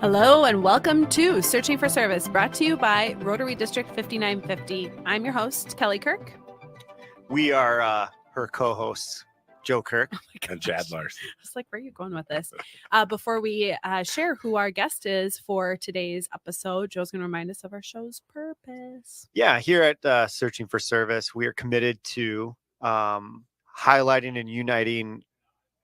Hello and welcome to Searching for Service, brought to you by Rotary District 5950. I'm your host, Kelly Kirk. We are her co-hosts, Joe Kirk and Chad Larson. I was like, where are you going with this? Before we share who our guest is for today's episode, Joe's going to remind us of our show's purpose. Yeah, here at Searching for Service, we are committed to highlighting and uniting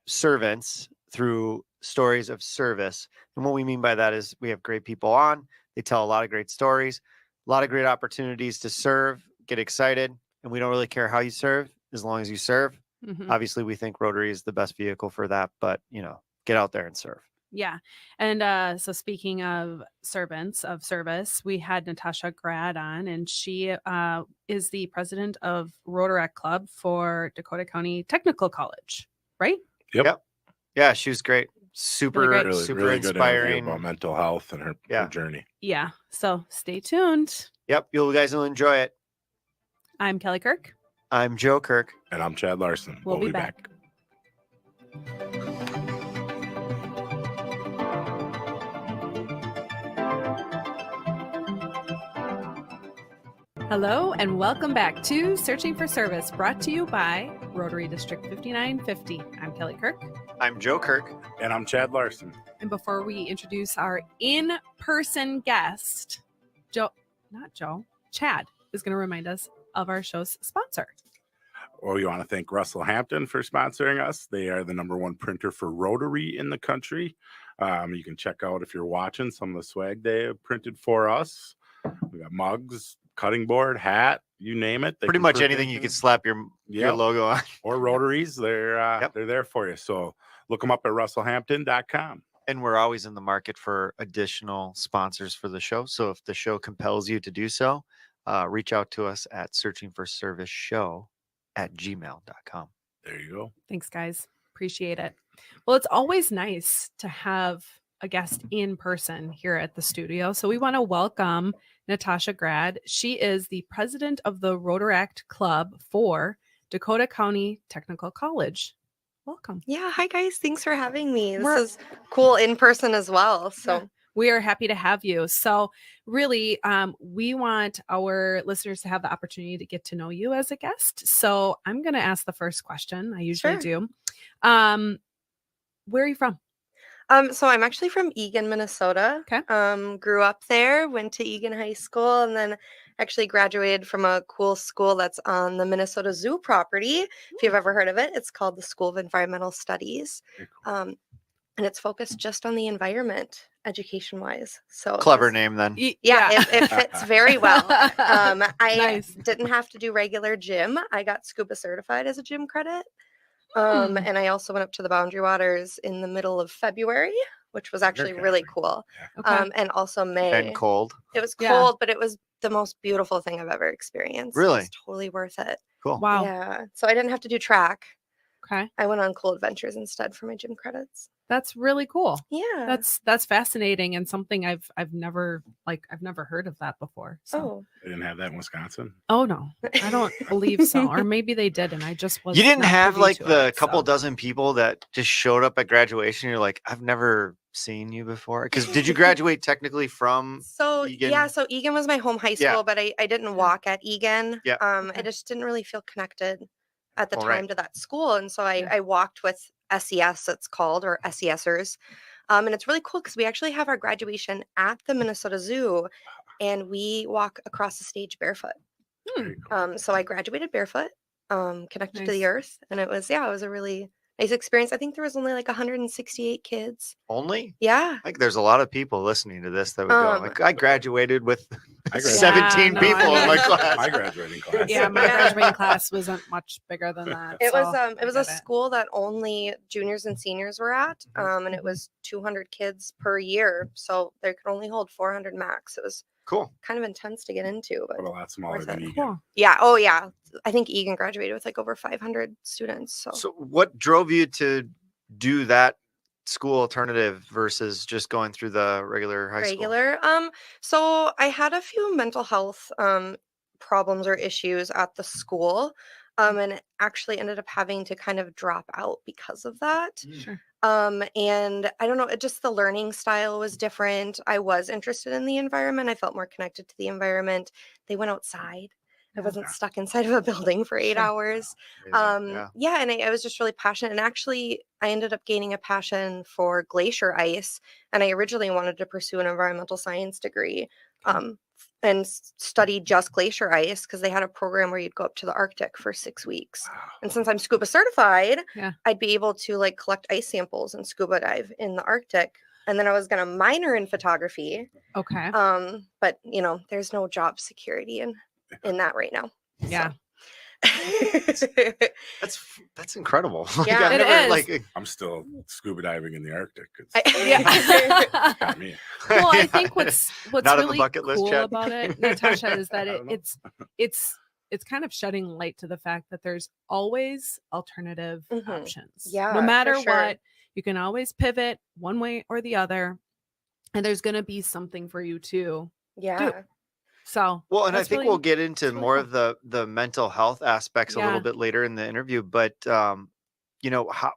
servants through stories of service. And what we mean by that is we have great people on. They tell a lot of great stories, a lot of great opportunities to serve, get excited. And we don't really care how you serve as long as you serve. Mm-hmm. Obviously, we think Rotary is the best vehicle for that. But, get out there and serve. Yeah. And so speaking of servants of service, we had Natasha Grad on, and she is the president of Rotaract Club for Dakota County Technical College, right? Yep. Yeah, she was great. Super Really inspiring. Good about mental health and her journey. Yeah. So stay tuned. Yep. You guys will enjoy it. I'm Kelly Kirk. I'm Joe Kirk. And I'm Chad Larson. We'll be back. Hello and welcome back to Searching for Service, brought to you by Rotary District 5950. I'm Kelly Kirk. I'm Joe Kirk. And I'm Chad Larson. And before we introduce our in-person guest, Chad is going to remind us of our show's sponsor. Well, we want to thank Russell Hampton for sponsoring us. They are the #1 printer for Rotary in the country. You can check out, if you're watching, some of the swag they have printed for us. We got mugs, cutting board, hat, you name it. Pretty much anything you can slap your logo on. Or Rotaries, they're there for you. So look them up at russellhampton.com. And we're always in the market for additional sponsors for the show. So if the show compels you to do so, reach out to us at searchingforserviceshow@gmail.com. There you go. Thanks, guys. Appreciate it. Well, it's always nice to have a guest in person here at the studio. So we want to welcome Natasha Grad. She is the president of the Rotaract Club for Dakota County Technical College. Welcome. Yeah. Hi, guys. Thanks for having me. This is cool in person as well. So yeah, we are happy to have you. So really, we want our listeners to have the opportunity to get to know you as a guest. So I'm going to ask the first question. I usually do. Where are you from? So I'm actually from Eagan, Minnesota. Okay. Grew up there, went to Eagan High School, and then actually graduated from a cool school that's on the Minnesota Zoo property. If you've ever heard of it, it's called the School of Environmental Studies. Cool. And it's focused just on the environment, education-wise. So clever name then. Yeah, it fits very well. Nice. Didn't have to do regular gym. I got scuba certified as a gym credit. And I also went up to the Boundary Waters in the middle of February, which was actually really cool. Okay. And also May. And cold. It was cold, but it was the most beautiful thing I've ever experienced. Really? It was totally worth it. Cool. Wow. Yeah. So I didn't have to do track. Okay. I went on cool adventures instead for my gym credits. That's really cool. Yeah. That's fascinating and something I've never heard of that before. So. They didn't have that in Wisconsin? Oh no. I don't believe so. Or maybe they did and I just wasn't. You didn't have like the couple dozen people that just showed up at graduation. You're like, I've never seen you before. Because did you graduate technically from Eagan? Yeah, so Eagan was my home high school, but I didn't walk at Eagan. Yeah. I just didn't really feel connected at the time to that school. And so I walked with SES, it's called, or SESers. And it's really cool because we actually have our graduation at the Minnesota Zoo and we walk across the stage barefoot. So I graduated barefoot, connected to the earth. And it was a really nice experience. I think there was only like 168 kids. Only? Yeah. Like there's a lot of people listening to this that would go, like, I graduated with 17 people in my class. My graduating class. Yeah, my graduating class wasn't much bigger than that. It was a school that only juniors and seniors were at, and it was 200 kids per year, so they could only hold 400 max. It was cool, kind of intense to get into, but a lot smaller than Eagan. Cool. Yeah. Oh yeah. I think Eagan graduated with like over 500 students. So what drove you to do that school alternative versus just going through the regular high school? So I had a few mental health problems or issues at the school. and actually ended up having to kind of drop out because of that. Sure. And I don't know, just the learning style was different. I was interested in the environment. I felt more connected to the environment. They went outside. I Yeah. wasn't stuck inside of a building for 8 Sure. hours. Amazing. Yeah, and I was just really passionate. And actually, I ended up gaining a passion for glacier ice. And I originally wanted to pursue an environmental science degree. Okay. And study just glacier ice because they had a program where you'd go up to the Arctic for 6 weeks. Wow. And since I'm scuba certified, Yeah. I'd be able to like collect ice samples and scuba dive in the Arctic. And then I was going to minor in photography. Okay. But there's no job security in that right now. Yeah. So. That's incredible. Yeah. I've It never, is. I'm still scuba diving in the Arctic. Yeah. Got me. Well, I think what's Not on the really bucket list, cool Chad? about it, Natasha, is that I don't know. it's kind of shedding light to the fact that there's always alternative Mhm. options. Yeah, No for matter sure. what, you can always pivot one way or the other, and there's going to be something for you to Yeah. do. So, Well, and I that's think really- we'll get into really more cool. of the mental health aspects a little Yeah. bit later in the interview. But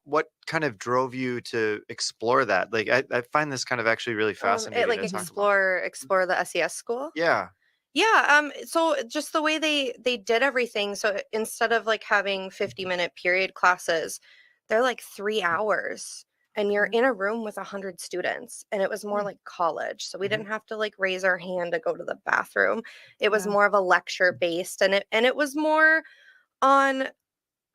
what kind of drove you to explore that? Like, I find this kind of actually really fascinating. Like to talk about. explore the SES school. Yeah. Yeah, so just the way they did everything. So instead of like having 50-minute period classes, they're like 3 hours and you're Okay. in a room with 100 students, and it was more Hmm. like college. So we Mhm. didn't have to like raise our hand to go to the bathroom. It was Yeah. more of a lecture based, and it was more on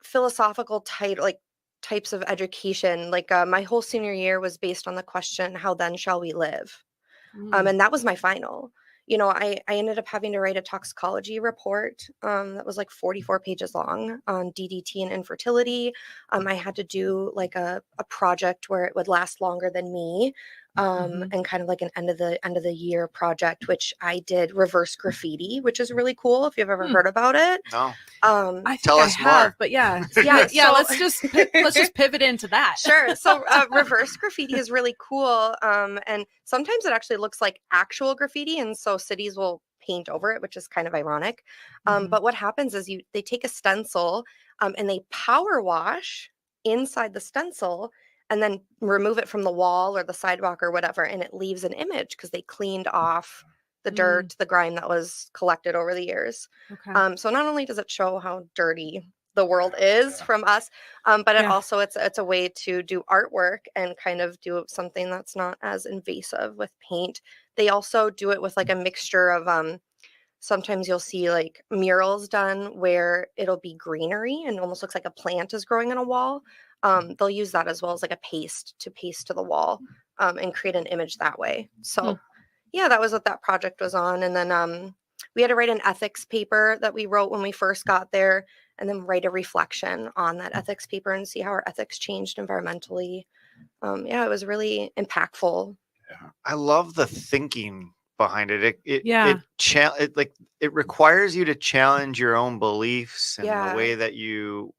philosophical types of education. Like my whole senior year was based on the question, how then shall we live? Mm. And that was my final. I ended up having to write a toxicology report that was like 44 pages long on DDT and infertility. I had to do like a project where it would last longer than me, Mhm. and kind of like an end of the year project, which I did reverse graffiti, which is really cool if you've ever Hmm. heard about it. No. Um, I think Tell I us have, more. but yeah, Yeah, yeah. so- Let's just pivot into that. Sure. So reverse graffiti is really cool. And sometimes it actually looks like actual graffiti. And so cities will paint over it, which is kind of ironic. Mhm. But what happens is they take a stencil and they power wash inside the stencil and then remove it from the wall or the sidewalk or whatever. And it leaves an image because they cleaned off the dirt, the grime that was collected over the years. Okay. So not only does it show how dirty the world is Yeah. from us, but it Yeah. also it's a way to do artwork and kind of do something that's not as invasive with paint. They also do it with like a mixture of sometimes you'll see like murals done where it'll be greenery and almost looks like a plant is growing on a wall. They'll use that as well as like a paste to the wall, and create an image that way. So yeah, that was what that project was on. And then we had to write an ethics paper that we wrote when we first got there, and then write a reflection on that ethics paper and see how our ethics changed environmentally. Yeah, it was really impactful. I love the thinking behind it. Yeah. It requires you to challenge your own beliefs and Yeah. the way that you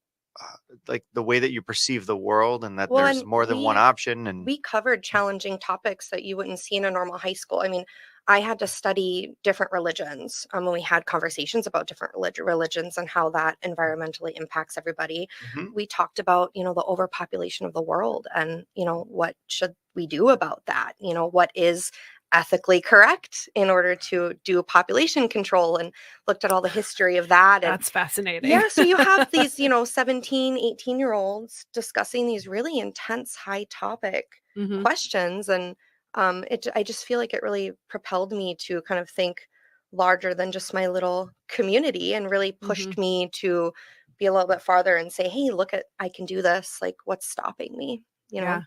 the way that you perceive the world, and that Well, there's and more than one option. And we covered challenging topics that you wouldn't see in a normal high school. I mean, I had to study different religions when we had conversations about different religions and how that environmentally impacts everybody. Mhm. We talked about, the overpopulation of the world and, what should we do about that? What is ethically correct in order to do population control, and looked at all the history of that. And That's fascinating. yeah, so you have these, 17, 18-year-olds discussing these really intense, high topic Mhm. questions. And I just feel like it really propelled me to kind of think larger than just my little community, and really pushed me to be a little bit farther and say, hey, look I can do this. Like, what's stopping me? Yeah.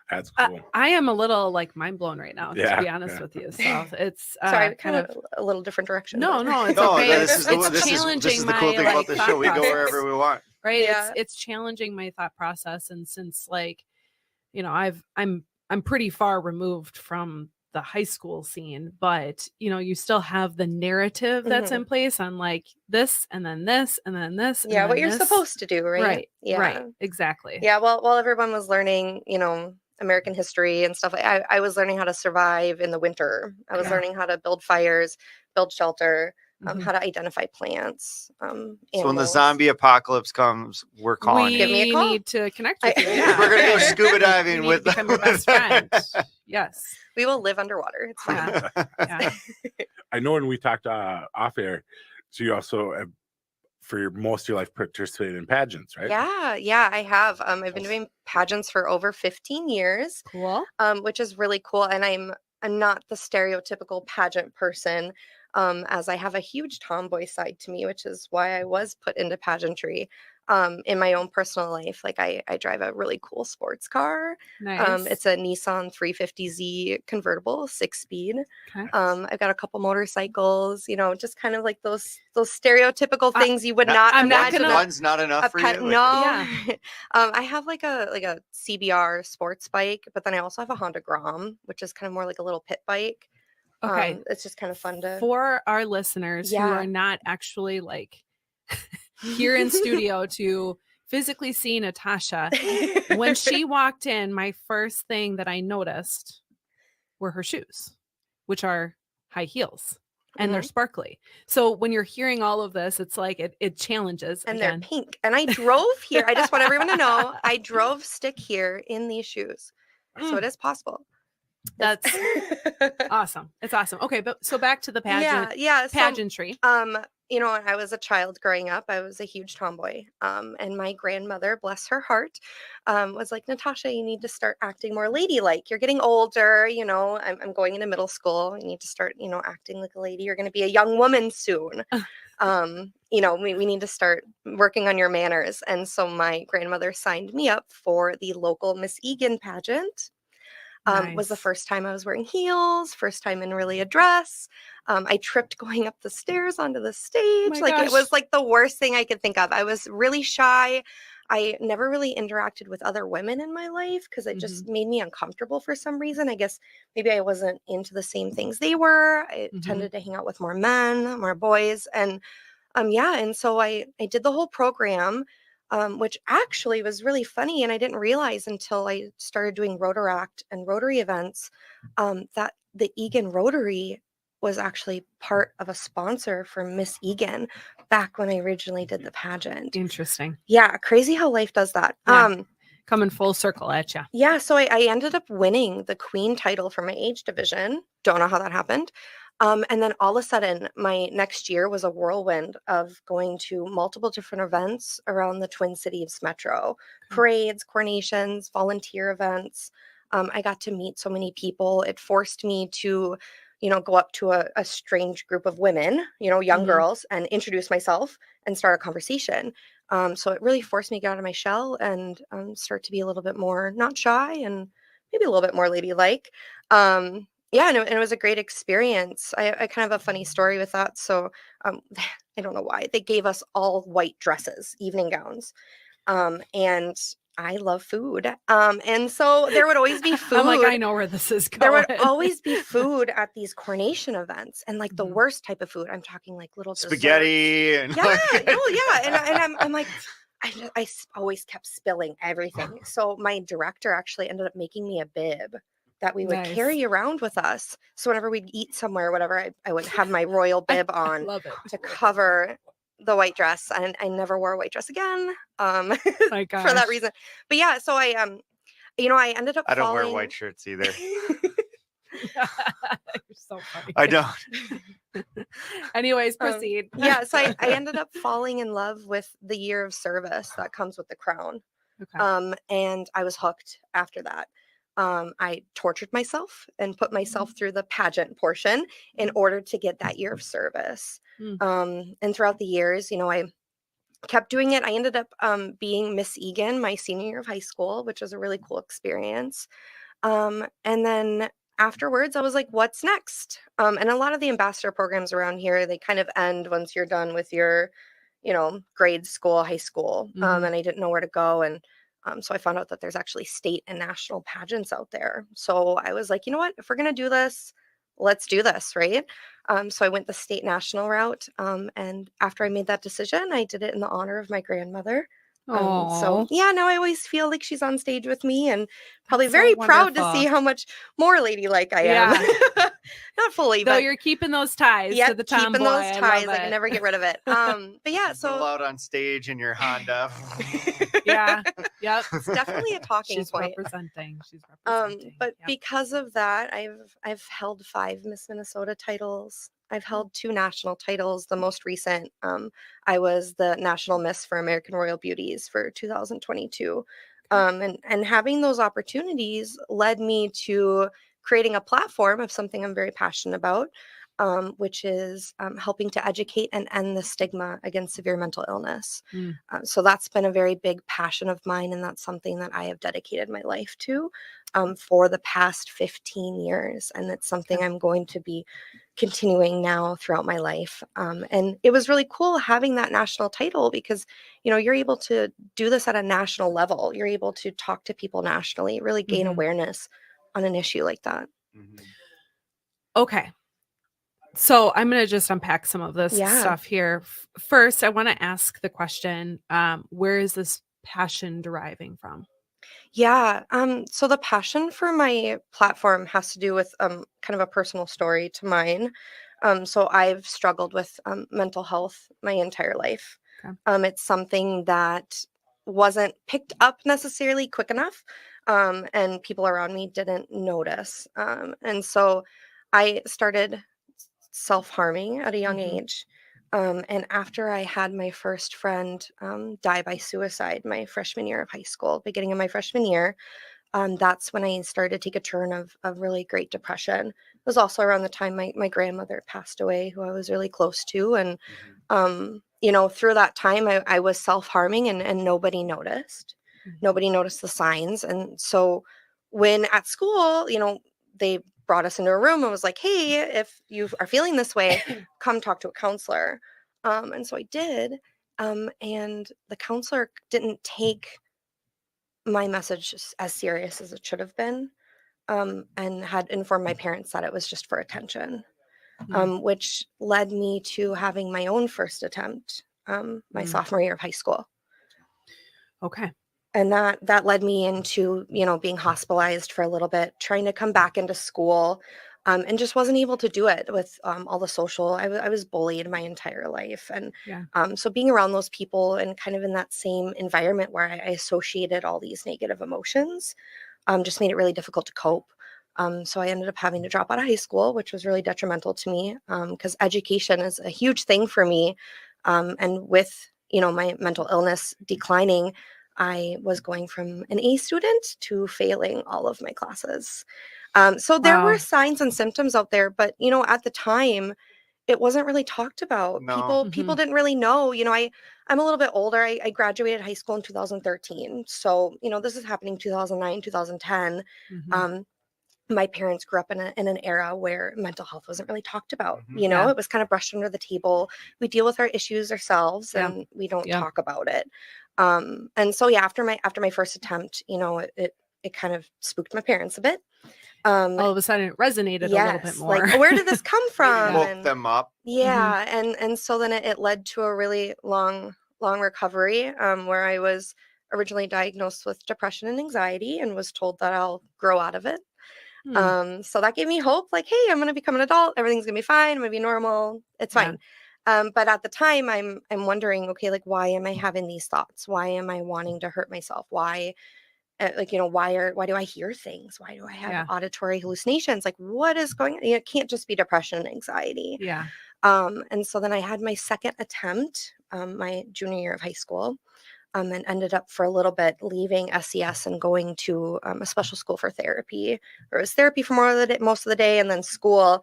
That's cool. I am a little like mind blown right now, to Yeah, be honest yeah. with you. So it's Sorry, we kind of a little different direction. no, but- no, it's No, okay. this is It's challenging the cool my thing about the thought show. We go process, wherever we want. right? Yeah. It's challenging my thought process, and since I'm pretty far removed from the high school scene, but you still have the narrative that's in place on like this and then this and then this. Yeah, and what then you're this. supposed to do, right? Right. Yeah. Right. Exactly. Yeah, well, while everyone was learning, American history and stuff, I was learning how to survive in the winter. I was Yeah. learning how to build fires, build shelter, how to identify plants. So when the animals. zombie apocalypse comes, we're calling We you. Give me a call. need to connect with you. Yeah. We're gonna go scuba We diving need with to become your best friend. Yes. We will live underwater. It's fine. Yeah. I know when we talked off air, so you also have, for most of your life, participated in pageants, right? Yeah, I have. I've been doing pageants for over 15 years, Cool. which is really cool. And I'm not the stereotypical pageant person, as I have a huge tomboy side to me, which is why I was put into pageantry. In my own personal life, like I drive a really cool sports car. Nice. It's a Nissan 350Z convertible, 6-speed. Okay. I've got a couple motorcycles, just kind of like those stereotypical things you would not I'm not imagine. gonna- One's not enough for you. No. Yeah. I have like a CBR sports bike, but then I also have a Honda Grom, which is kind of more like a little pit bike. Okay. It's just kind of fun to. For our listeners who Yeah. are not actually like here in studio to physically see Natasha, when she walked in, my first thing that I noticed were her shoes, which are high heels and they're sparkly. So when you're hearing all of this, it's like it challenges And again. they're pink. And I drove here. I just want everyone to know I drove stick here in these shoes. So it is possible. That's awesome. It's awesome. Okay, but so back to the pageant. Yeah. So, Pageantry. when I was a child growing up, I was a huge tomboy. And my grandmother, bless her heart, was like, Natasha, you need to start acting more ladylike. You're getting older, I'm going into middle school. You need to start, acting like a lady. You're going to be a young woman soon. We need to start working on your manners. And so my grandmother signed me up for the local Miss Egan pageant. Was the Nice. first time I was wearing heels, first time in really a dress. I tripped going up the stairs onto the stage. My Like gosh. it was like the worst thing I could think of. I was really shy. I never really interacted with other women in my life because it just made me uncomfortable for some reason. I guess maybe I wasn't into the same things they were. I tended to hang out with more men, more boys. And and so I did the whole program. Which actually was really funny. And I didn't realize until I started doing Rotaract and Rotary events that the Egan Rotary was actually part of a sponsor for Miss Egan back when I originally did the pageant. Interesting. Yeah, crazy how life does that. Yeah. Coming full circle at you. Yeah, so I ended up winning the Queen title for my age division. Don't know how that happened. And then all of a sudden, my next year was a whirlwind of going to multiple different events around the Twin Cities metro, parades, coronations, volunteer events. I got to meet so many people. It forced me to, go up to a strange group of women, young girls, and introduce myself and start a conversation. So it really forced me to get out of my shell and start to be a little bit more not shy and maybe a little bit more ladylike. And it was a great experience. I kind of have a funny story with that. So I don't know why. They gave us all white dresses, evening gowns. And I love food. And so there would always be food. I'm like, I know where this is going. There would always be food at these coronation events, and like the worst type of food. I'm talking like little Spaghetti desserts. and And I'm like, I always kept spilling everything. So my director actually ended up making me a bib that we would carry around with us. So whenever we'd eat somewhere or whatever, I would have my royal bib on to cover the white dress. And I never wore a white dress again My for that reason. But yeah, so I ended up I don't falling... wear white shirts either. You're so funny. I don't. Anyways, proceed. So I ended up falling in love with the year of service that comes with the crown. Okay. And I was hooked after that. I tortured myself and put myself through the pageant portion in order to get that year of service. And throughout the years, I kept doing it. I ended up being Miss Egan my senior year of high school, which was a really cool experience. And then afterwards, I was like, what's next? And a lot of the ambassador programs around here, they kind of end once you're done with your, grade school, high school. And I didn't know where to go. And so I found out that there's actually state and national pageants out there. So I was like, you know what, if we're going to do this, let's do this, right? So I went the state national route. And after I made that decision, I did it in the honor of my grandmother. So yeah, now I always feel like she's on stage with me and probably very proud to see how much more ladylike I am. not fully, Though but you're keeping those ties to the tomboy. keeping those I ties. love I can it. never get rid of it. But yeah, So so out on stage in your Honda. Yeah. Yep. it's definitely a talking She's point. representing. She's representing. But Yep. because of that, I've held 5 Miss Minnesota titles. I've held 2 national titles. The most recent, I was the national Miss for American Royal Beauties for 2022. And having those opportunities led me to creating a platform of something I'm very passionate about, which is helping to educate and end the stigma against severe mental illness. Mm. So that's been a very big passion of mine, and that's something that I have dedicated my life to for the past 15 years. And it's something I'm going to be continuing now throughout my life. And it was really cool having that national title because, you're able to do this at a national level. You're able to talk to people nationally, really gain awareness on an issue like that. Okay. So I'm going to just unpack some of this stuff here. First, I want to ask the question, where is this passion deriving from? Yeah. So the passion for my platform has to do with kind of a personal story to mine. So I've struggled with mental health my entire life. Okay. It's something that wasn't picked up necessarily quick enough, and people around me didn't notice. And so I started self-harming at a young age. And after I had my first friend die by suicide my freshman year of high school, beginning of my freshman year, that's when I started to take a turn of really great depression. It was also around the time my grandmother passed away, who I was really close to. And, through that time, I was self-harming and nobody noticed. Nobody noticed the signs. And so when at school, they brought us into a room and was like, hey, if you are feeling this way, come talk to a counselor. And so I did. And the counselor didn't take my message as serious as it should have been, and had informed my parents that it was just for attention, which led me to having my own first attempt my sophomore year of high school. Okay. And that led me into, being hospitalized for a little bit, trying to come back into school, and just wasn't able to do it with all the social. I was bullied my entire life. And so being around those people and kind of in that same environment where I associated all these negative emotions just made it really difficult to cope. So I ended up having to drop out of high school, which was really detrimental to me because education is a huge thing for me. And with, my mental illness declining, I was going from an A student to failing all of my classes. So there were signs and symptoms out there, but, at the time, it wasn't really talked about. No. People didn't really know. I'm a little bit older. I graduated high school in 2013. So, this is happening 2009, 2010. My parents grew up in an era where mental health wasn't really talked about. It was kind of brushed under the table. We deal with our issues ourselves and we don't talk about it. And so after my first attempt, it kind of spooked my parents a bit. All of a sudden it resonated a little bit more. Like, where did this come from? Woke them up. Yeah. And so then it led to a really long recovery, where I was originally diagnosed with depression and anxiety and was told that I'll grow out of it. So that gave me hope, like, hey, I'm going to become an adult. Everything's going to be fine. I'm going to be normal. It's fine. But at the time I'm wondering, okay, like, why am I having these thoughts? Why am I wanting to hurt myself? Why, why do I hear things? Why do I have auditory hallucinations? Like, what is going on? It can't just be depression and anxiety. Yeah. And so then I had my second attempt, my junior year of high school. And ended up for a little bit leaving SES and going to a special school for therapy. There was therapy for most of the day, and then school.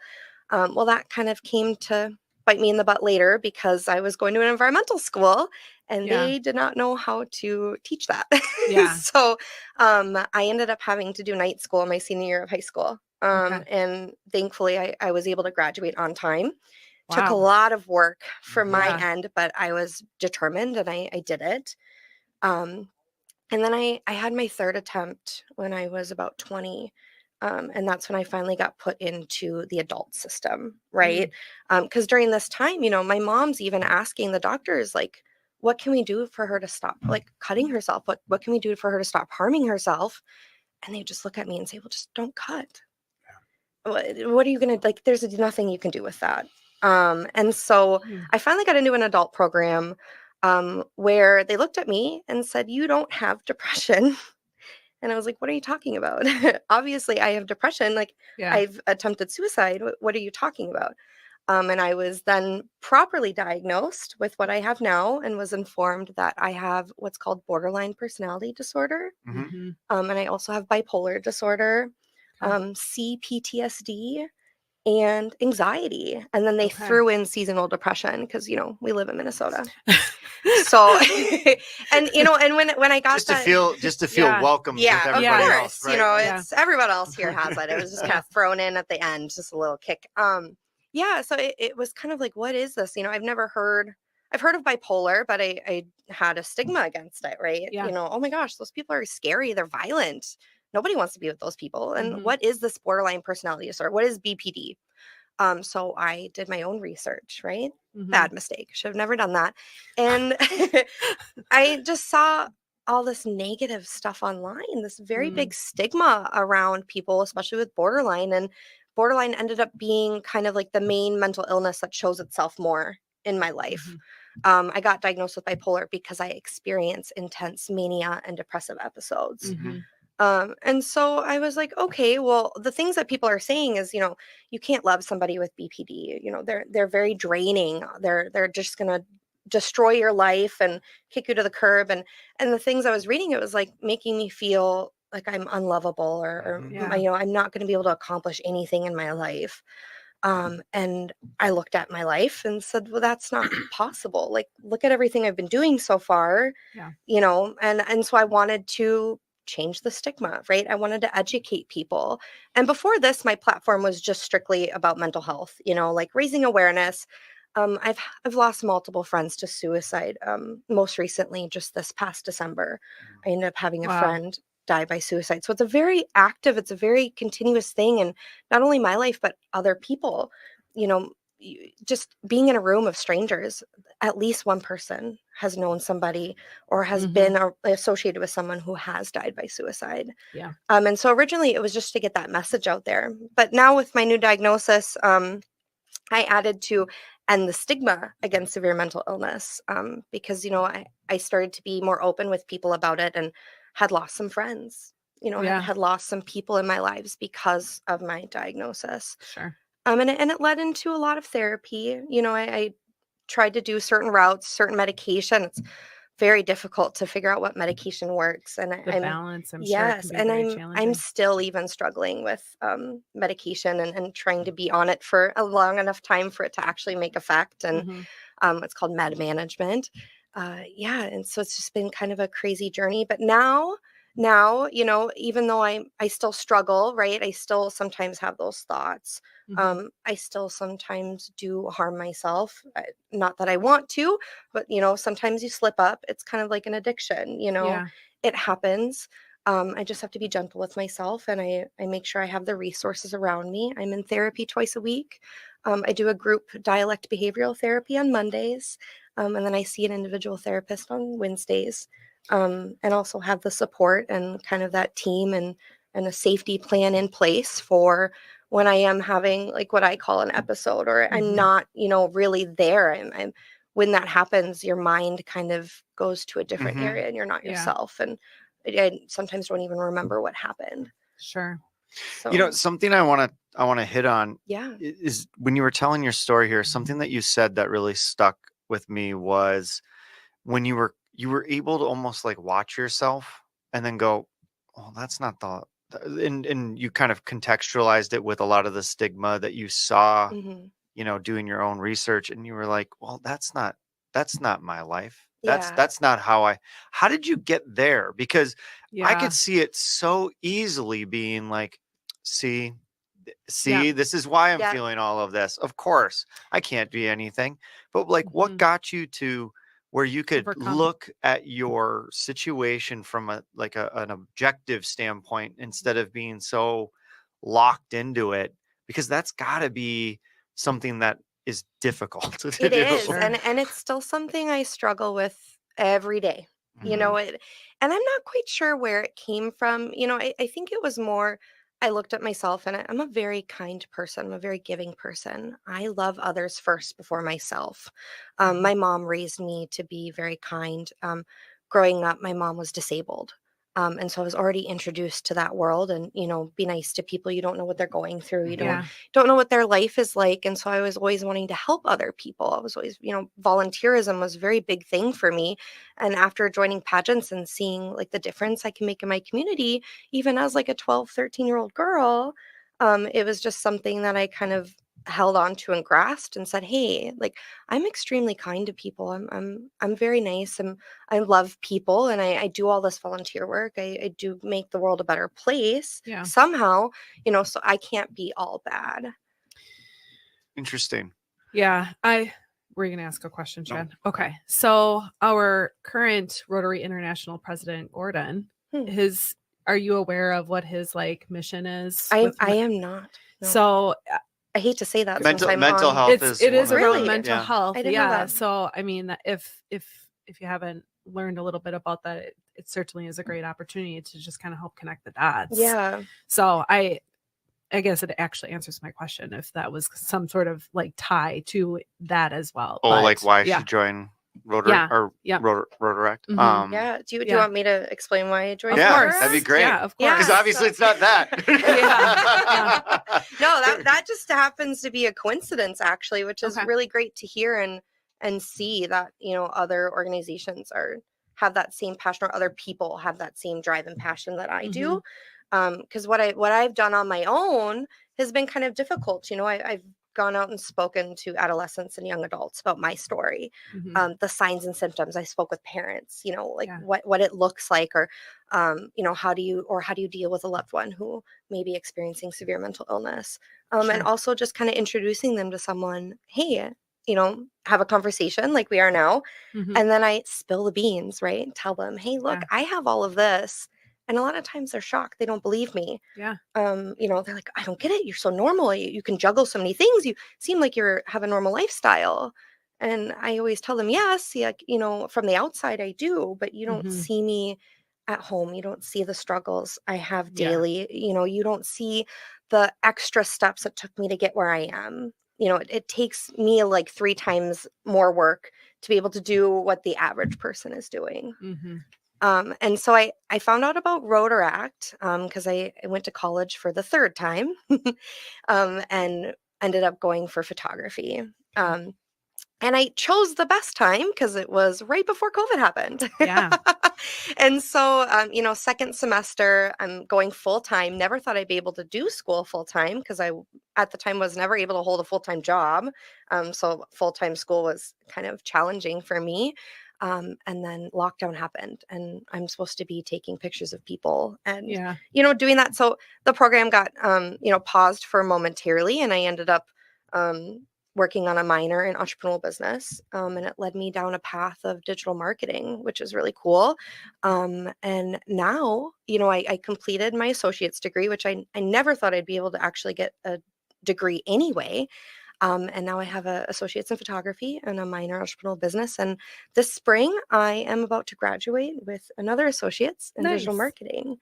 Well, that kind of came to bite me in the butt later because I was going to an environmental school, and they did not know how to teach that. So I ended up having to do night school my senior year of high school. And thankfully, I was able to graduate on time. Wow. Took a lot of work from my end, but I was determined and I did it. And then I had my third attempt when I was about 20. And that's when I finally got put into the adult system, right? Because during this time, my mom's even asking the doctors, like, what can we do for her to stop, like, cutting herself? What can we do for her to stop harming herself? And they just look at me and say, well, just don't cut. what are you going to like? There's nothing you can do with that. And so Mm. I finally got into an adult program where they looked at me and said, "You don't have depression." And I was like, "What are you talking about?" Obviously, I have depression. Like, Yeah. I've attempted suicide. What are you talking about? And I was then properly diagnosed with what I have now and was informed that I have what's called borderline personality disorder. Mhm. Mm-hmm. And I also have bipolar disorder, Okay. CPTSD, and anxiety. And then they Okay. threw in seasonal depression because, we live in Minnesota. So, and and when I got Just to that, feel Yeah. welcomed with yeah, of everybody Yeah. else, course, right? Yeah. it's everyone else here has it. It was just kind Yeah. of thrown in at the end, just a little kick. Yeah, so it was kind of like, what is this? I've heard of bipolar, but I had a stigma against it, right? Yeah. Oh my gosh, those people are scary. They're violent. Nobody wants to be with those people. And Mhm. what is this borderline personality disorder? What is BPD? So I did my own research, right? Mhm. Bad mistake. Should have never done that. And I just saw all this negative stuff online, this very Mm. big stigma around people, especially with borderline. And borderline ended up being kind of like the main mental illness that shows itself more in my life. I got diagnosed with bipolar because I experience intense mania and depressive episodes. Mm-hmm. And so I was like, okay, well, the things that people are saying is, you can't love somebody with BPD. They're very draining. They're just gonna destroy your life and kick you to the curb. And the things I was reading, it was like making me feel like I'm unlovable or Mhm. Yeah. I'm not going to be able to accomplish anything in my life. And I looked at my life and said, well, that's not possible. Like, look at everything I've been doing so far, Yeah. and so I wanted to change the stigma, right? I wanted to educate people. And before this, my platform was just strictly about mental health, like raising awareness. I've lost multiple friends to suicide. Most recently, just this past December, I ended up having a Wow. friend die by suicide. So it's a very continuous thing. And not only my life, but other people, just being in a room of strangers, at least one person has known somebody or has Mhm. been associated with someone who has died by suicide. Yeah. And so originally it was just to get that message out there. But now with my new diagnosis, I added to end the stigma against severe mental illness, because, I started to be more open with people about it and had lost some friends, Yeah. had lost some people in my lives because of my diagnosis. Sure. And it led into a lot of therapy. I tried to do certain routes, certain medication. It's very difficult to figure out what medication works. And The I'm balance, I'm sure, can yes, be and very I'm challenging. still even struggling with medication and trying to be on it for a long enough time for it to actually make effect. And Mhm. it's called med management. Yeah, and so it's just been kind of a crazy journey. But now, even though I still struggle, right? I still sometimes have those thoughts. Mhm. I still sometimes do harm myself. Not that I want to, but sometimes you slip up. It's kind of like an addiction. Yeah. It happens. I just have to be gentle with myself, and I make sure I have the resources around me. I'm in therapy twice a week. I do a group dialect behavioral therapy on Mondays, and then I see an individual therapist on Wednesdays, and also have the support and kind of that team and a safety plan in place for when I am having like what I call an episode, or I'm Mhm. not, really there. I'm when that happens, your mind kind of goes to a different Mhm. area and you're not Yeah. yourself. And I sometimes don't even remember what happened. Sure. So Something I want to hit on yeah. is when you were telling your story here, something that you said that really stuck with me was when you were able to almost like watch yourself and then go, oh, that's not and you kind of contextualized it with a lot of the stigma that you saw, Hmm. doing your own research, and you were like, well, that's not my life. That's Yeah. that's not how did you get there? Because I Yeah. could see it so easily being like, see, Yeah. this is why I'm Yeah. feeling all of this. Of course, I can't be anything. But like, what Mhm. got you to where you could Overcome. look at your situation from an objective standpoint instead of being so locked into it? Because that's got to be something that is difficult to It do. is, Sure. and it's still something I struggle with every day. Mhm. And I'm not quite sure where it came from. I think it was more I looked at myself, and I'm a very kind person. I'm a very giving person. I love others first before myself. My mom raised me to be very kind. Growing up, my mom was disabled. And so I was already introduced to that world, and, be nice to people. You don't know what they're going through. You Yeah. don't know what their life is like. And so I was always wanting to help other people. I was always, volunteerism was a very big thing for me. And after joining pageants and seeing like the difference I can make in my community, even as like a 12, 13-year-old girl, it was just something that I kind of held on to and grasped and said, hey, like, I'm extremely kind to people. I'm very nice. I love people, and I do all this volunteer work. I do make the world a better place somehow, so I can't be all bad. Interesting. Yeah. Were you going to ask a question, No. Chad? Okay. So our current Rotary International president, Gordon, are you aware of what his like mission is? I am not. No. So I hate to say that. Mental since I'm on, health it is one of around the- mental yeah. health. I didn't know that. So I mean, if you haven't learned a little bit about that, it certainly is a great opportunity to just kind of help connect the dots. Yeah. So I guess it actually answers my question if that was some sort of like tie to that as well. Oh, But, like why I yeah. should join Rotary or Rotaract? Mhm. Yeah. Do you want me to explain why I joined? Of course. That'd be great. Yeah, of course. Yeah. Because obviously it's not that. No, that just happens to be a coincidence, actually, which is Okay. really great to hear and see that, other organizations have that same passion, or other people have that same drive and passion that I do. Because what I've done on my own has been kind of difficult. I've gone out and spoken to adolescents and young adults about my story, the signs and symptoms. I spoke with parents, what it looks like, or how do you deal with a loved one who may be experiencing severe mental illness, and also just kind of introducing them to someone. Hey, have a conversation like we are now, and then I spill the beans, right? Tell them, hey, look, I have all of this. And a lot of times they're shocked. They don't believe me. Yeah. They're like, I don't get it. You're so normal. You can juggle so many things. You seem like have a normal lifestyle. And I always tell them, yes, from the outside I do, but you don't see me at home. You don't see the struggles I have daily. You don't see the extra steps it took me to get where I am. It takes me like 3 times more work to be able to do what the average person is doing. And so I found out about Rotaract because I went to college for the 3rd time and ended up going for photography. And I chose the best time because it was right before COVID happened. Yeah. And so, second semester, I'm going full time. Never thought I'd be able to do school full time because I, at the time, was never able to hold a full-time job. So full-time school was kind of challenging for me. And then lockdown happened, and I'm supposed to be taking pictures of people and, doing that. So the program got, paused for momentarily, and I ended up working on a minor in entrepreneurial business. And it led me down a path of digital marketing, which is really cool. And now, I completed my associate's degree, which I never thought I'd be able to actually get a degree anyway. And now I have an associate's in photography and a minor in entrepreneurial business. And this spring, I am about to graduate with another associate's in digital marketing.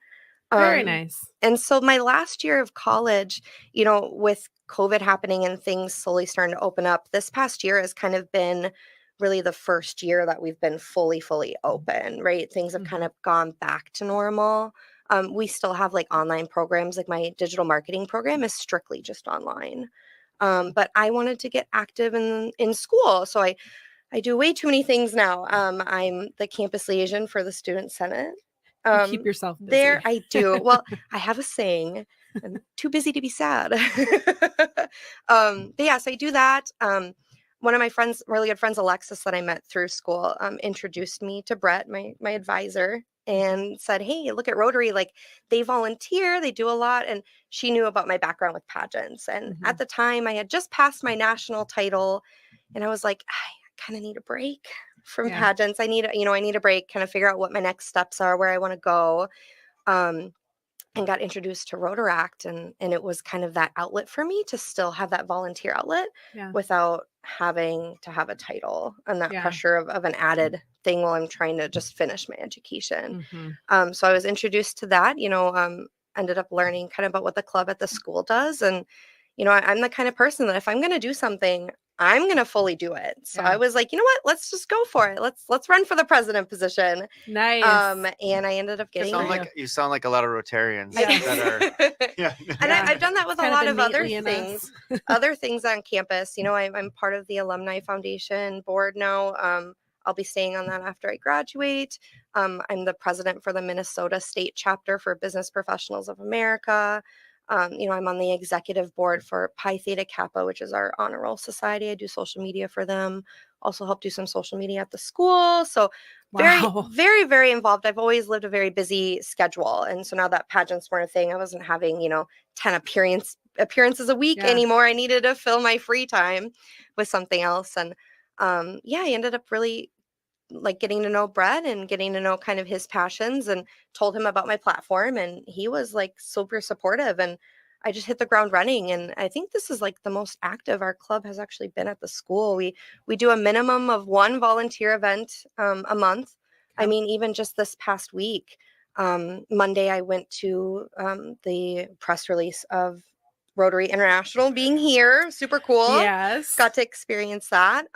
Very nice. And so my last year of college, with COVID happening and things slowly starting to open up, this past year has kind of been really the first year that we've been fully open, right? Things have kind of gone back to normal. We still have like online programs. Like my digital marketing program is strictly just online. But I wanted to get active in school. So I do way too many things now. I'm the campus liaison for the Student Senate. You keep yourself busy. There I do. Well, I have a saying, I'm too busy to be sad. But yeah, so I do that. One of my friends, really good friends, Alexis, that I met through school, introduced me to Brett, my advisor, and said, hey, look at Rotary. Like, they volunteer, they do a lot. And she knew about my background with pageants. And at the time, I had just passed my national title, and I was like, I kind of need a break from pageants. I need a break, kind of figure out what my next steps are, where I want to go. And got introduced to Rotaract, and it was kind of that outlet for me to still have that volunteer outlet without having to have a title and that pressure of an added thing while I'm trying to just finish my education. So I was introduced to that, ended up learning kind of about what the club at the school does. And, I'm the kind of person that if I'm going to do something, I'm going to fully do it. So I was like, you know what, let's just go for it. Let's run for the president position. Nice. And I ended up getting You sound like a lot of Rotarians Yeah. that are. Yeah. And I've done that with a Kind lot of other innately in us. things, other things on campus. I'm part of the Alumni Foundation board now. I'll be staying on that after I graduate. I'm the president for the Minnesota State Chapter for Business Professionals of America. I'm on the executive board for Pi Theta Kappa, which is our honor roll society. I do social media for them. Also help do some social media at the school. So very, Wow. very, very involved. I've always lived a very busy schedule. And so now that pageants weren't a thing, I wasn't having, 10 appearances a week anymore. I needed to fill my free time with something else. And I ended up really like getting to know Brett and getting to know kind of his passions, and told him about my platform, and he was like super supportive, and I just hit the ground running. And I think this is like the most active our club has actually been at the school. We do a minimum of one volunteer event a month. I mean, even just this past week, Monday, I went to the press release of Rotary International being here. Super cool. Yes. Got to experience that.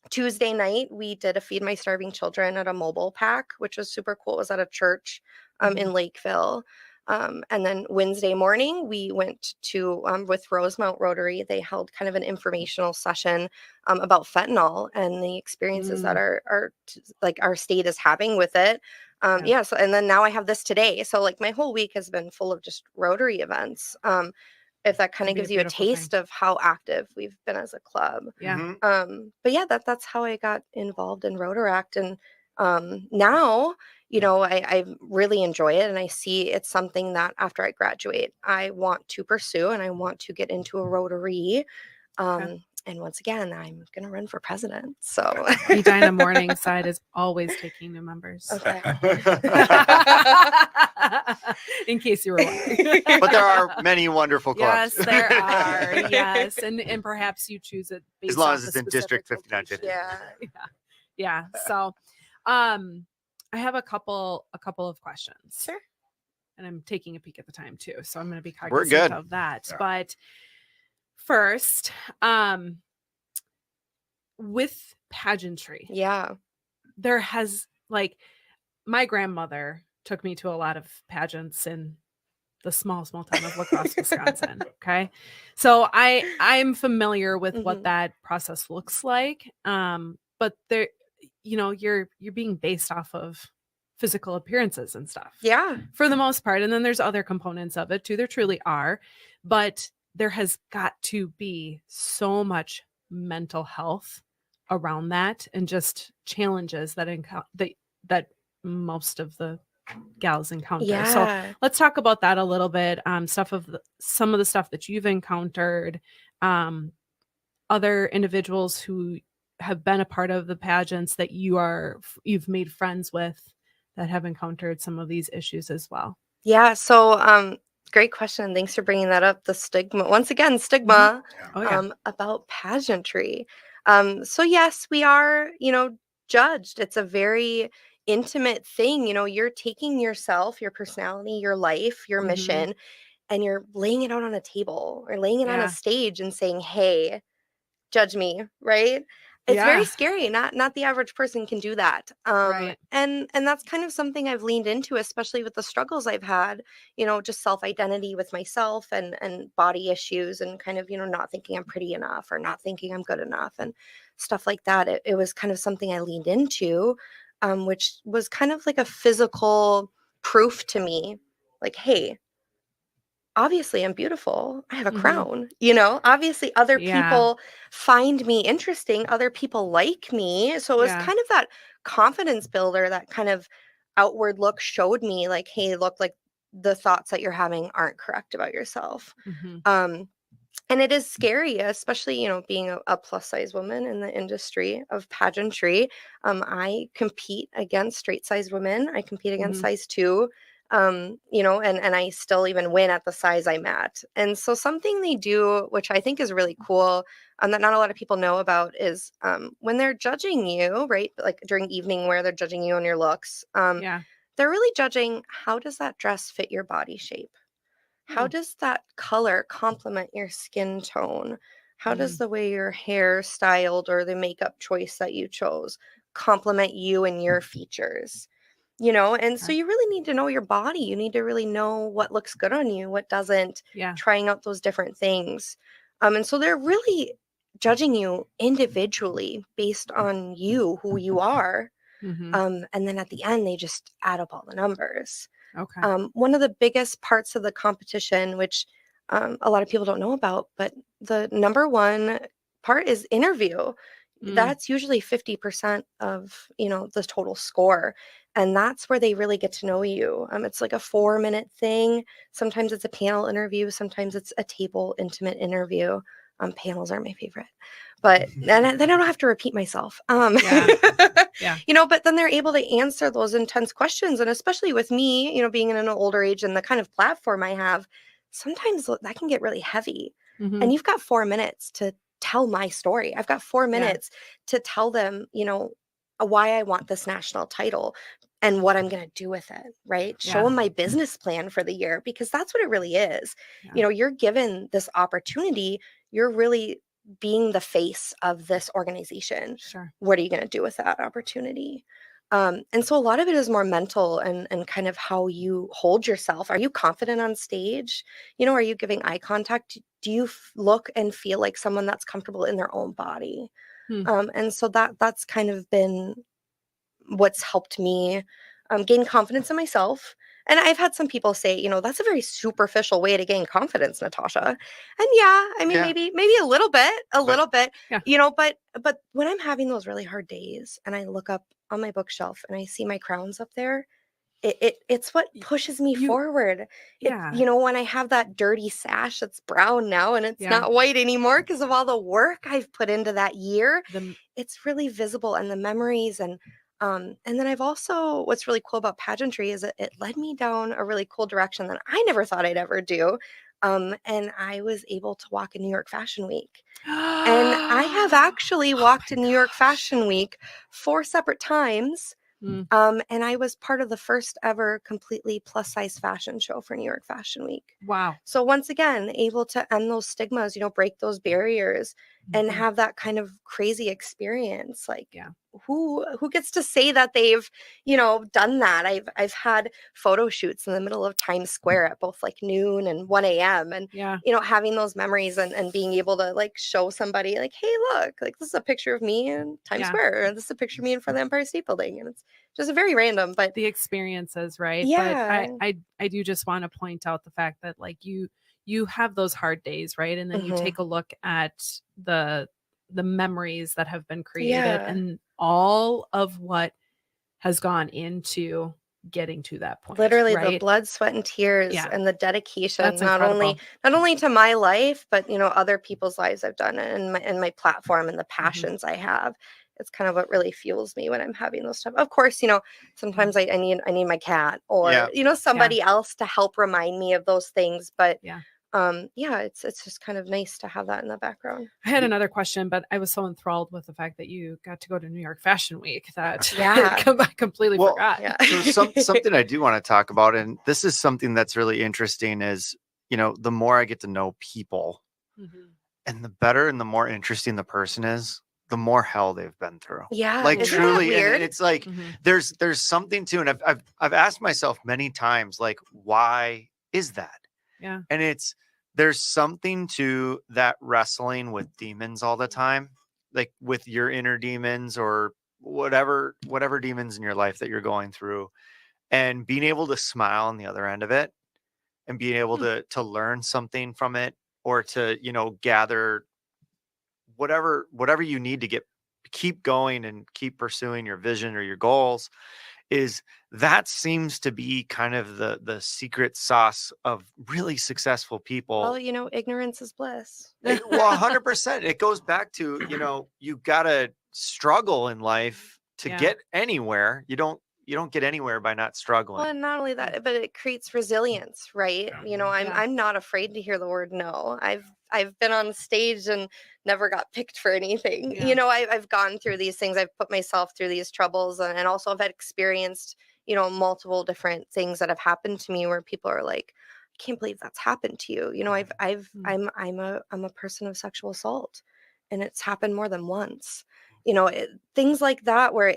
Tuesday night, we did a Feed My Starving Children at a mobile pack, which was super cool. It was at a church in Lakeville. And then Wednesday morning, we went to, with Rosemount Rotary, they held kind of an informational session about fentanyl and the experiences that our state is having with it. So, and then now I have this today. So like my whole week has been full of just Rotary events. If that kind of gives you a taste of how active we've been as a club. Yeah. But yeah, that's how I got involved in Rotaract. And now, I really enjoy it, and I see it's something that after I graduate, I want to pursue, and I want to get into a Rotary. And once again, I'm going to run for president. So Edina Morningside is always taking new members. Okay. In case you were wondering. But there are many wonderful clubs. Yes, there are. Yes. And perhaps you choose it based as long off as it's a in District specific 5950. location. Yeah. So I have a couple of questions. Sure. And I'm taking a peek at the time too. So I'm going to be We're cognizant good. of that. Yeah. But first, with pageantry, there has, like, my grandmother took me to a lot of pageants in the small town of La Crosse, Wisconsin. Okay. So I'm familiar with what that process looks like. But there, you're being based off of physical appearances and stuff. Yeah. For the most part. And then there's other components of it too. There truly are. But there has got to be so much mental health around that, and just challenges that that most of the gals encounter. Yeah. So let's talk about that a little bit. Some of the stuff that you've encountered, other individuals who have been a part of the pageants that you've made friends with that have encountered some of these issues as well. Yeah. So, great question. Thanks for bringing that up. The stigma, once again, about pageantry. So yes, we are, judged. It's a very intimate thing. You're taking yourself, your personality, your life, your mission, and you're laying it out on a table or laying it on a stage and saying, hey, judge me, right? It's very scary. Not the average person can do that. Right. And that's kind of something I've leaned into, especially with the struggles I've had, just self-identity with myself and body issues, and kind of, not thinking I'm pretty enough or not thinking I'm good enough and stuff like that. It was kind of something I leaned into, which was kind of like a physical proof to me, like, hey, obviously I'm beautiful. I have a crown, obviously other people find me interesting. Other people like me. So it was kind of that confidence builder, that kind of outward look showed me like, hey, look, like the thoughts that you're having aren't correct about yourself. And it is scary, especially, being a plus size woman in the industry of pageantry. I compete against straight size women. I compete against size 2. And I still even win at the size I'm at. And so something they do, which I think is really cool, that not a lot of people know about, is when they're judging you, right? Like during evening where they're judging you on your looks, they're really judging, how does that dress fit your body shape? How does that color complement your skin tone? How does the way your hair styled or the makeup choice that you chose complement you and your features? And so you really need to know your body. You need to really know what looks good on you, what doesn't, Yeah. trying out those different things. And so they're really judging you individually based on you, who you are. And then at the end, they just add up all the numbers. Okay. One of the biggest parts of the competition, which a lot of people don't know about, but the number one part is interview. That's usually 50% of, the total score. And that's where they really get to know you. It's like a 4-minute thing. Sometimes it's a panel interview. Sometimes it's a table intimate interview. Panels are my favorite. But then I don't have to repeat myself. Yeah. But then they're able to answer those intense questions. And especially with me, being in an older age and the kind of platform I have, sometimes that can get really heavy. And you've got 4 minutes to tell my story. I've got 4 minutes to tell them, why I want this national title and what I'm going to do with it, right? Show them my business plan for the year, because that's what it really is. Yeah. You're given this opportunity. You're really being the face of this organization. Sure. What are you going to do with that opportunity? And so a lot of it is more mental and kind of how you hold yourself. Are you confident on stage? Are you giving eye contact? Do you look and feel like someone that's comfortable in their own body? And so that's kind of been what's helped me gain confidence in myself. And I've had some people say, that's a very superficial way to gain confidence, Natasha. And I mean, maybe a little bit, Yeah. but when I'm having those really hard days and I look up on my bookshelf and I see my crowns up there, it's what pushes me forward. Yeah. When I have that dirty sash that's brown now and it's Yeah. not white anymore because of all the work I've put into that year, The it's really visible, and the memories. And then I've also, what's really cool about pageantry is it led me down a really cool direction that I never thought I'd ever do. And I was able to walk in New York Fashion Week. And I have actually walked in New York Fashion Week 4 separate times. And I was part of the first ever completely plus size fashion show for New York Fashion Week. Wow. So once again, able to end those stigmas, break those barriers and have that kind of crazy experience. Like, who gets to say that they've, done that? I've had photo shoots in the middle of Times Square at both like noon and 1 a.m. And, having those memories and being able to like show somebody like, hey, look, like this is a picture of me in Times Square, and this is a picture of me in front of the Empire State Building. And it's just very random, but the experiences, right? Yeah. But I do just want to point out the fact that like you have those hard days, right? And then you take a look at the memories that have been created and all of what has gone into getting to that point. Literally right? the blood, sweat, and tears and the dedication, That's not only to my life, but other people's lives I've done, and my platform and the passions I have. It's kind of what really fuels me when I'm having those stuff. Of course, sometimes I need my cat or somebody else to help remind me of those things. But it's just kind of nice to have that in the background. I had another question, but I was so enthralled with the fact that you got to go to New York Fashion Week that I completely forgot. So something I do want to talk about, and this is something that's really interesting, is the more I get to know people, and the better and the more interesting the person is, the more hell they've been through. Yeah, like isn't truly, that weird? and it's like there's something to, and I've asked myself many times, like, why is that? Yeah. And there's something to that wrestling with demons all the time, like with your inner demons or whatever demons in your life that you're going through, and being able to smile on the other end of it and being able to learn something from it, or to, gather whatever you need to keep going and keep pursuing your vision or your goals. That seems to be kind of the secret sauce of really successful people. Well, ignorance is bliss. Well, 100%. It goes back to, you gotta struggle in life to get anywhere. You don't get anywhere by not struggling. Well, and not only that, but it creates resilience, right? I'm not afraid to hear the word no. I've been on stage and never got picked for anything. I've gone through these things. I've put myself through these troubles, and also I've had experienced, multiple different things that have happened to me where people are like, I can't believe that's happened to you. I'm a person of sexual assault, and it's happened more than once. Things like that where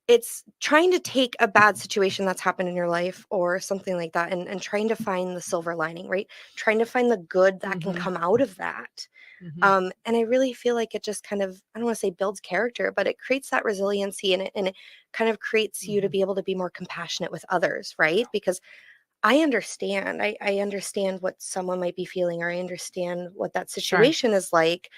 it's trying to take a bad situation that's happened in your life or something like that, and trying to find the silver lining, right? Trying to find the good that can come out of that. And I really feel like it just kind of, I don't want to say builds character, but it creates that resiliency, and it kind of creates you to be able to be more compassionate with others, right? Because I understand. I understand what someone might be feeling, or I understand what that situation is like.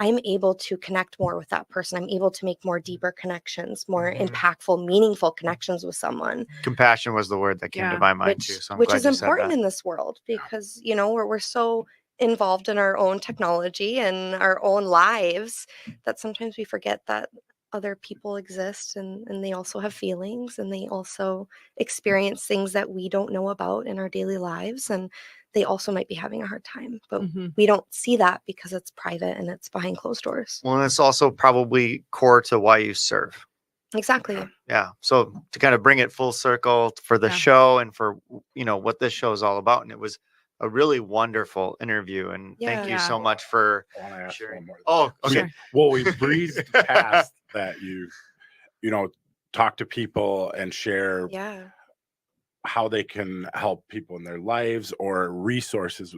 I'm able to connect more with that person. I'm able to make more deeper connections, more impactful, meaningful connections with someone. Compassion was the word that came to my mind too. So I'm which glad is you said important that. in this world, because we're so involved in our own technology and our own lives that sometimes we forget that other people exist, and they also have feelings, and they also experience things that we don't know about in our daily lives, and they also might be having a hard time, but we don't see that because it's private and it's behind closed doors. Well, and it's also probably core to why you serve. Exactly. Yeah. So to kind of bring it full circle for the show and for, what this show is all about. And it was a really wonderful interview. And thank you so much for I want to ask sharing. one more. Oh, okay. Sure. Well, we breezed past that. You talk to people and share how they can help people in their lives or resources.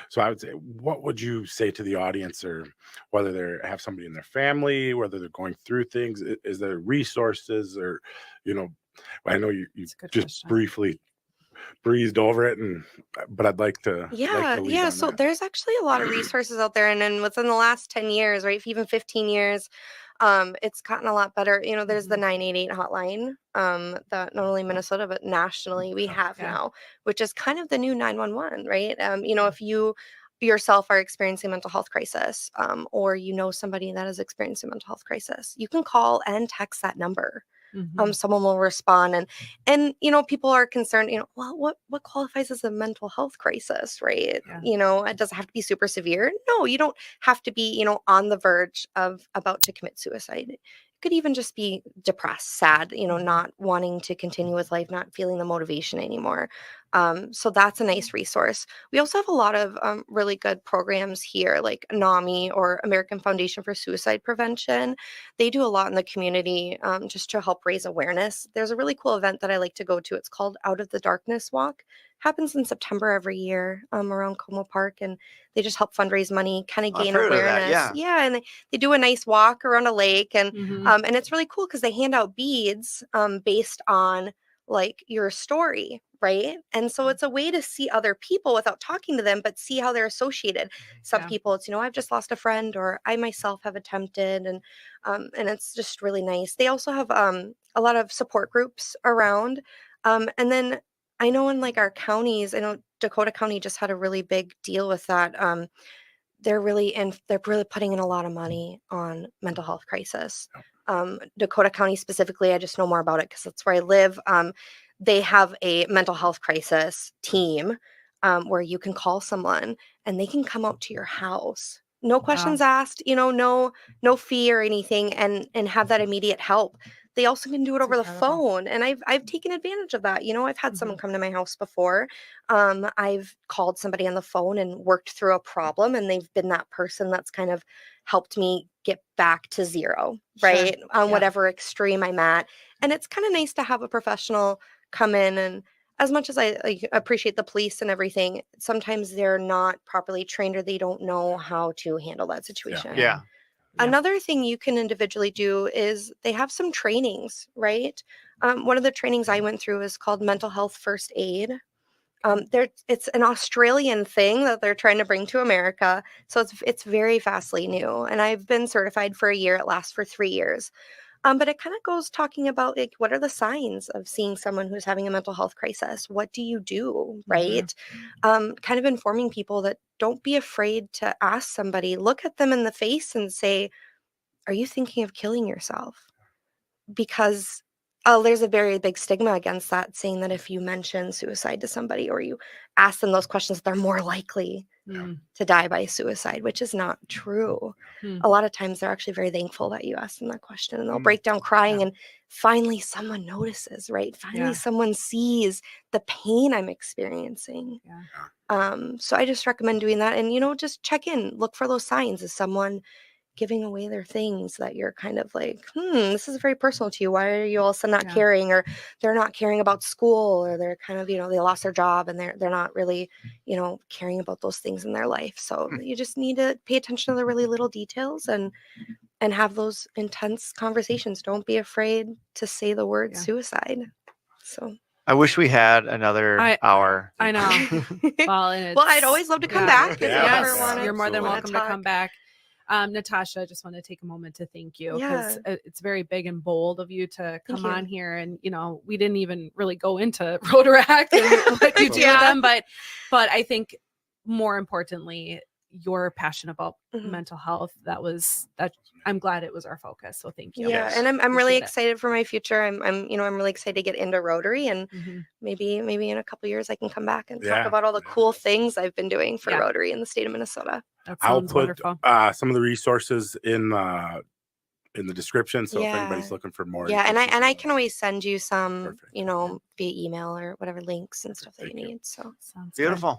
So I would say, what would you say to the audience, or whether they have somebody in their family, whether they're going through things, is there resources, or, I know you just briefly breezed over it, but I'd like to lead on so that. there's actually a lot of resources out there, and then within the last 10 years, right, even 15 years, it's gotten a lot better. There's the 988 hotline, that not only Minnesota but nationally we have now, which is kind of the new 911, right? If you yourself are experiencing a mental health crisis, or somebody that is experiencing a mental health crisis, you can call and text that number. Someone will respond, and people are concerned, well, what qualifies as a mental health crisis, right? It doesn't have to be super severe. No, you don't have to be on the verge of about to commit suicide. It could even just be depressed, sad, not wanting to continue with life, not feeling the motivation anymore. So that's a nice resource. We also have a lot of really good programs here, like NAMI, or American Foundation for Suicide Prevention. They do a lot in the community, just to help raise awareness. There's a really cool event that I like to go to. It's called Out of the Darkness Walk. Happens in September every year, around Como Park, and they just help fundraise money, kind of gain awareness. And they do a nice walk around a lake, and it's really cool because they hand out beads based on like your story, right? And so it's a way to see other people without talking to them, but see how they're associated. Some people, it's I've just lost a friend, or I myself have attempted, and it's just really nice. They also have a lot of support groups around, and then I know in like our counties, I know Dakota County just had a really big deal with that. They're really putting in a lot of money on mental health crisis. Dakota County specifically, I just know more about it because that's where I live. They have a mental health crisis team, where you can call someone and they can come out to your house. No questions asked, no fee or anything, and have that immediate help. They also can do it over the phone, and I've taken advantage of that. I've had someone come to my house before. I've called somebody on the phone and worked through a problem, and they've been that person that's kind of helped me get back to zero, right? On whatever extreme I'm at. And it's kind of nice to have a professional come in, and as much as I appreciate the police and everything, sometimes they're not properly trained, or they don't know how to handle that situation. Another thing you can individually do is they have some trainings, right? One of the trainings I went through is called Mental Health First Aid. It's an Australian thing that they're trying to bring to America. So it's very vastly new. And I've been certified for a year. It lasts for 3 years. But it kind of goes talking about like, what are the signs of seeing someone who's having a mental health crisis? What do you do, right? Kind of informing people that don't be afraid to ask somebody, look at them in the face and say, are you thinking of killing yourself? Because there's a very big stigma against that, saying that if you mention suicide to somebody or you ask them those questions, they're more likely to die by suicide, which is not true. A lot of times they're actually very thankful that you asked them that question, and they'll break down crying, and finally someone notices, right? Finally someone sees the pain I'm experiencing. So I just recommend doing that, and just check in, look for those signs. Is someone giving away their things that you're kind of like, this is very personal to you. Why are you all of a sudden not caring? Or they're not caring about school, or they're kind of, they lost their job and they're not really, caring about those things in their life. So you just need to pay attention to the really little details and have those intense conversations. Don't be afraid to say the word suicide. So I wish we had another hour. I know. Well, I'd always love to come back. If you ever wanted, you're more than welcome to talk. come back. Natasha, I just want to take a moment to thank you, because it's very big and bold of you to come on here. And, we didn't even really go into Rotaract and what you do with them. But I think more importantly, your passion about mental health, that I'm glad it was our focus. So thank you. Yeah. And I'm really excited for my future. I'm really excited to get into Rotary, and maybe in a couple of years I can come back and talk about all the cool things I've been doing for Rotary in the state of Minnesota. I'll put some of the resources in the description, so if anybody's looking for more. And I can always send you some, via email or whatever links and stuff that you need. So sounds beautiful. Good.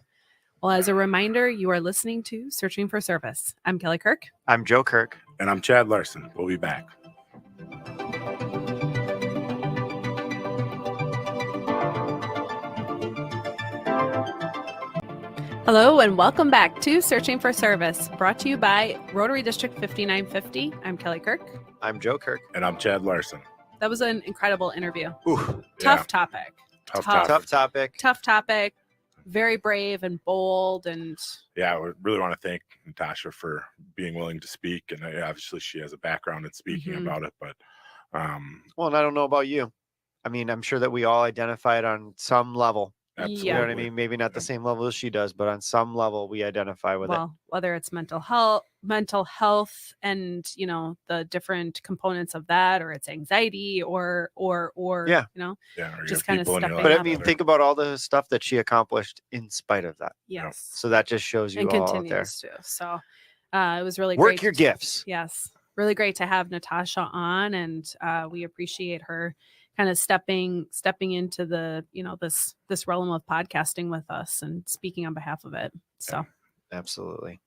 Well, as a reminder, you are listening to Searching for Service. I'm Kelly Kirk. I'm Joe Kirk. And I'm Chad Larson. We'll be back. Hello and welcome back to Searching for Service, brought to you by Rotary District 5950. I'm Kelly Kirk. I'm Joe Kirk. And I'm Chad Larson. That was an incredible interview. Ooh, Tough topic. Tough topic. Very brave and bold. And yeah, we really want to thank Natasha for being willing to speak. And obviously she has a background in speaking about it. But well, and I don't know about you. I mean, I'm sure that we all identify it on some level. Absolutely. You know what I mean? Maybe not the same level as she does, but on some level we identify with it. Whether it's mental health and, the different components of that, or it's anxiety or just kind of stepping up. But I mean, think about all the stuff that she accomplished in spite of that. Yes. So that just shows you and all continues out there. to. So it was really Work great. your gifts. Yes. Really great to have Natasha on, and we appreciate her kind of stepping into the, this realm of podcasting with us and speaking on behalf of it. So absolutely.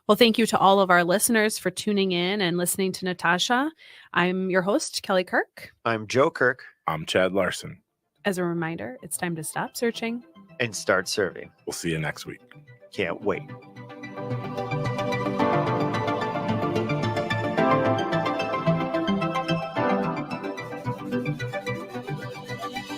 Well, thank you to all of our listeners for tuning in and listening to Natasha. I'm your host, Kelly Kirk. I'm Joe Kirk. I'm Chad Larson. As a reminder, it's time to stop searching and start serving. We'll see you next week. Can't wait.